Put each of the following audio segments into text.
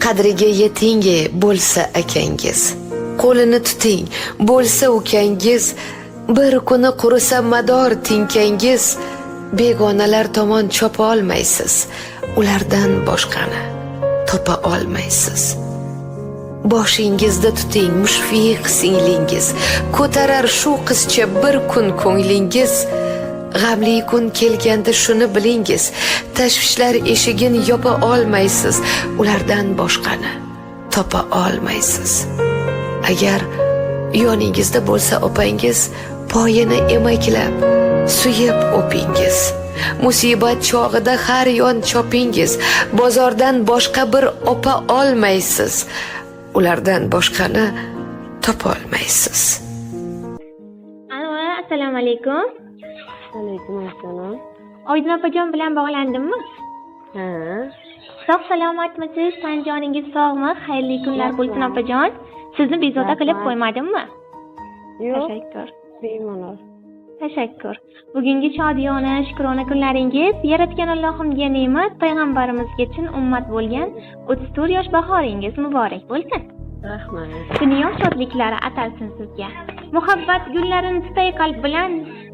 Qadriga yeting bo'lsa akangiz, qo'lini tuting bo'lsa ukangiz, bir kuni qurisa mador tinkangiz, begonalar tomon chopa olmaysiz, ulardan boshqani topa olmaysiz. Boshingizda tuting mushfiq singlingiz, ko'tarar shu qizcha bir kun ko'nglingiz. G'amli kun kelganda shuni bilingiz, tashvishlar eshigini yopa olmaysiz, ulardan boshqani topa olmaysiz. Agar yoningizda bo'lsa opangiz, poyini emaklab, suyib o'pingiz. Musibat chog'ida har yon chopingiz, bozordan boshqa bir opa olmaysiz, ulardan boshqani topa olmaysiz. Assalomu alaykum. Alaykum assalom. Oydin opajon bilan bog'landimmi? Ha. Sog' salomatmisiz? Tan joningiz sog'mi? Xayrli kunlar bo'lsin opajon. Sizni bezovta qilib qo'ymadimmi? Yo'q. Tashakkur. Bemalol. Tashakkur. Bugungi shodiyona, shukrona kunlaringiz Yaratgan Allohimga ne'mat, payg'ambarimizga chin ummat bo'lgan 34 yosh bahoringiz muborak bo'lsin. Rahmat. Dunyo shodliklari atalsin sizga. Muhabbat gullarini tutay qalb bilan,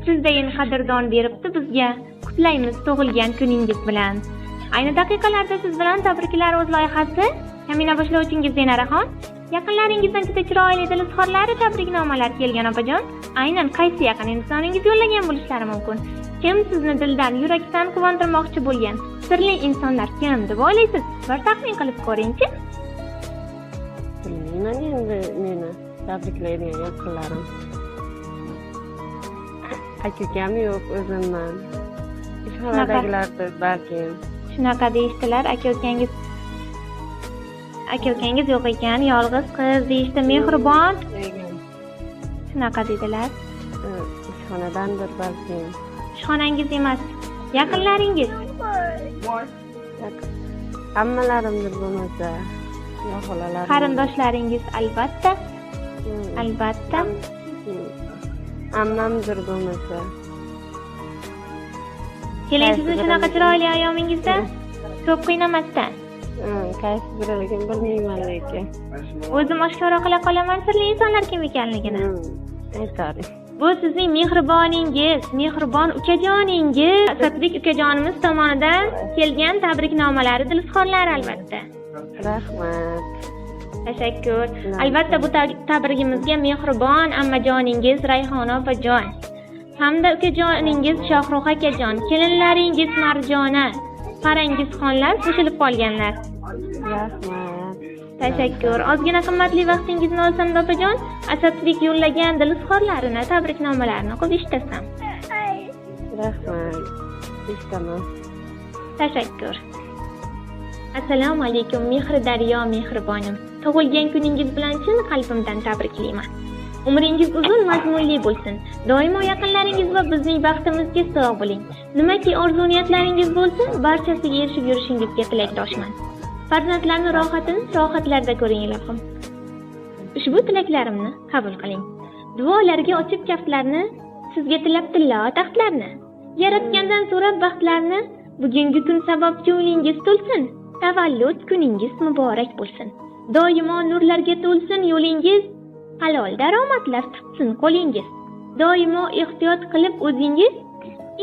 sizdayin qadrdon beribdi bizga. Qutlaymiz tug'ilgan kuningiz bilan. Ayni daqiqalarda siz bilan tabriklar o'z loyihasi Kamina boshlovchingiz Zenaraxon. Yaqinlaringizdan juda chiroyli dil izhorlari, tabriknomalar kelgan opajon. Aynan qaysi yaqin insoningiz yo'llagan bo'lishlari mumkin. Kim sizni dildan, yurakdan quvontirmoqchi bo'lgan sirli insonlar kim deb o'ylaysiz? Bir taxmin qilib ko'ring-chi. Bilmayman endi meni tabriklaydigan yaqinlarim. Akam yo'q, o'zimman. Ishxonadagilardir balki. Shunaqa deyishdilar, aka ukangiz yo'q ekan, yolg'iz qiz deyishdi, mehribon. Shunaqa dedilar. Ishxonadandir balki. Ishxonangiz emas, yaqinlaringiz. Hammalarimdir bo'lmasa. Xolalarim. Qarindoshlaringiz albatta. Albatta. Ammamdir bo'lmasa. Keling sizni shunaqa chiroyli ayyomingizda ko'p qiynamasdan. Qaysi biriligini bilmayman lekin. O'zim oshkora qila qolaman sirli insonlar kim ekanligini. Aytaring. Bu sizning mehriboningiz, mehribon ukajoningiz, Asadbek ukajonimiz tomonidan kelgan tabriknomalari, dil izhorlari albatta. Rahmat. Tashakkur. Albatta bu tabrigimizga mehribon ammajoningiz Rayhona opajon hamda ukajoningiz Shohruh akajon, kelinlaringiz Marjona, Farangizxonlar qo'shilib qolganlar. Rahmat. Tashakkur. Ozgina qimmatli vaqtingizni olsam opajon, Asadbek yo'llagan dil izhorlarini, tabriknomalarini o'qib eshitasan. Rahmat. Eshitaman. Tashakkur. Assalomu alaykum mehri daryo mehribonim. Tug'ilgan kuningiz bilan chin qalbimdan tabriklayman. Umringiz uzun, mazmunli bo'lsin. Doimo yaqinlaringiz va bizning baxtimizga sog' bo'ling. Nimaki orzu-niyatlaringiz bo'lsin, barchasiga erishib yurishingizga tilakdoshman. Farzandlarni rohatlarda ko'ring ilohim. Ushbu tilaklarimni qabul qiling. Duolarga ochib kaftlarni, sizga tilab tillo taxtlarni. Yaratgandan so'rab baxtlarni, bugungi kun sababchi yo'lingiz to'lsin. Tavallud kuningiz muborak bo'lsin. Doimo nurlarga to'lsin yo'lingiz. Halol daromadlar tutsin qo'lingiz. Doimo ehtiyot qilib o'zingiz.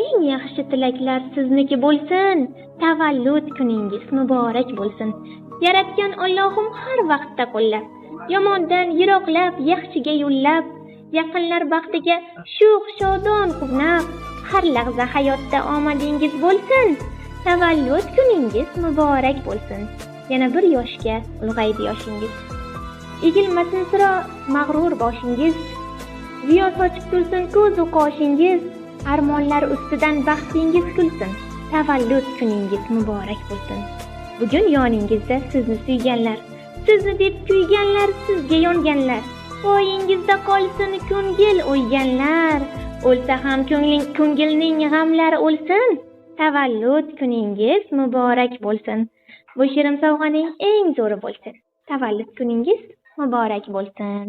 Eng yaxshi tilaklar sizniki bo'lsin. Tavallud kuningiz muborak bo'lsin. Yaratgan Allohim har vaqtda qo'llab, yomondan yiroqlab, yaxshiga yo'llab, yaqinlar baxtiga sho'x shodon quvnab, har lahza hayotda omadingiz bo'lsin. Tavallud kuningiz muborak bo'lsin. Yana bir yoshga ulg'aydi yoshingiz. Egilmasin sira mag'rur boshingiz. Ziyo sochib tursin ko'zu qoshingiz. Armonlar ustidan baxtingiz kulsin. Tavallud kuningiz muborak bo'lsin. Bugun yoningizda sizni suyganlar, sizni deb kuyganlar, sizga yonganlar. Poyingizda qolsin ko'ngil o'yganlar. O'lsa ham ko'ngilning g'amlari o'lsin. Tavallud kuningiz muborak bo'lsin. Bu shirin sovg'aning eng zo'ri bo'lsin. Tavallud kuningiz muborak bo'lsin.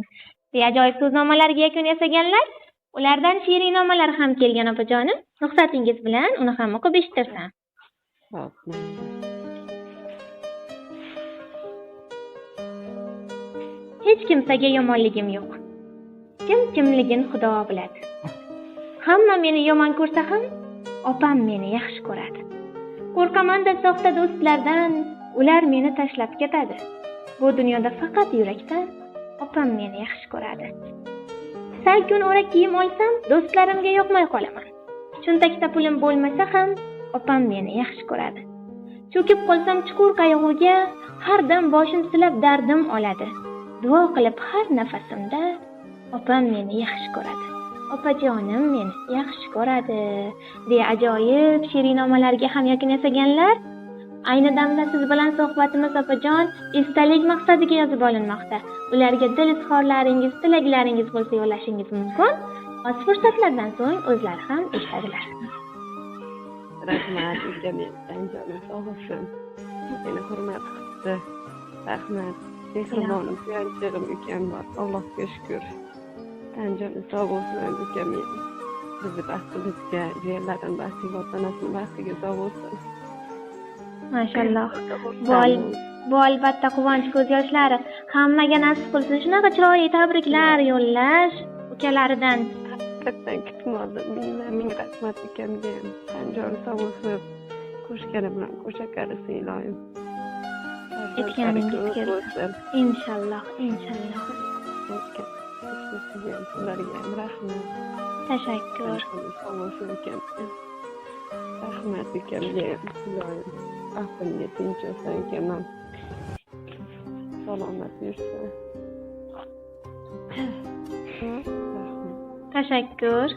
Deya ajoyib so'znomalarga yakun yasaganlar, ulardan she'riy nomalar ham kelgan opajonim. Ruxsatingiz bilan uni ham o'qib eshittirsan. hech kimsaga yomonligim yo'q. Kim kimligini Xudo biladi. Hamma meni yomon ko'rsa ham, opam meni yaxshi ko'radi. Qo'rqaman-da soxta do'stlardan, ular meni tashlab ketadi. Bu dunyoda faqat yurakdan opam meni yaxshi ko'radi. Sal kun o'ra kiyim olsam, do'stlarimga yoqmay qolaman. Cho'ntakda pulim bo'lmasa ham, opam meni yaxshi ko'radi. Cho'kib qolsam chuqur qayg'uga, har dam boshim silab dardim oladi. Duo qilib har nafasimda opam meni yaxshi ko'radi. Opajonim meni yaxshi ko'radi, deya ajoyib she'rinomalarga ham yakun yasaganlar. Ayni damda siz bilan suhbatimiz opajon esdalik maqsadiga yozib olinmoqda. Ularga dil izhorlaringiz, tilaklaringiz bo'lsa yo'llashingiz mumkin. Oz fursatlardan so'ng o'zlari ham eshitadilar. Rahmat, jamiyat tanjonim sog' bo'lsin. Meni hurmat qildi. Rahmat. Mehribonim, suyanchig'im ukam bor. Allohga shukr. Tanjonim sog' bo'lsin ukam. Bizni baxtimizga, jiyanlardan baxtiga, otanasining baxtiga sog' bo'lsin. Mashalloh. Bu albatta quvonch ko'z yoshlari. Hammaga nasib qilsin shunaqa chiroyli tabriklar yo'llash ukalaridan. Haqiqatdan kutmadim. Ming rahmat ukamga. Tanjoni sog' bo'lsin. Qo'shgani bilan qo'shaqarisi iloyim. Aytganingiz kelsin. Inshaalloh. Sizlarga ham rahmat. Tashakkur. Sog' bo'lsin ukam. Rahmat ukamga. Iloyim. Aqlimga tinch olsin ukamam. Salomat yursin. Tashakkur.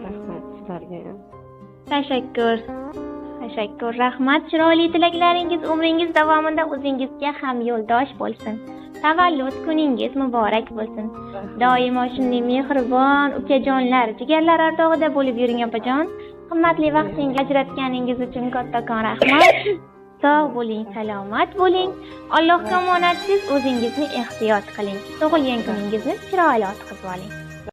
Rahmat sizlarga ham. Tashakkur. Rahmat. Chiroyli tilaklaringiz umringiz davomida o'zingizga ham yo'ldosh bo'lsin. Tavallud kuningiz muborak bo'lsin. Doimo shunday mehribon ukajonlar, jigarlar o'rtog'ida bo'lib yuring opajon. Qimmatli vaqtingizni ajratganingiz uchun kattakon rahmat. Sog' bo'ling, salomat bo'ling. Allohga omonatsiz o'zingizni ehtiyot qiling. Tug'ilgan kuningizni chiroyli o'tkazib oling.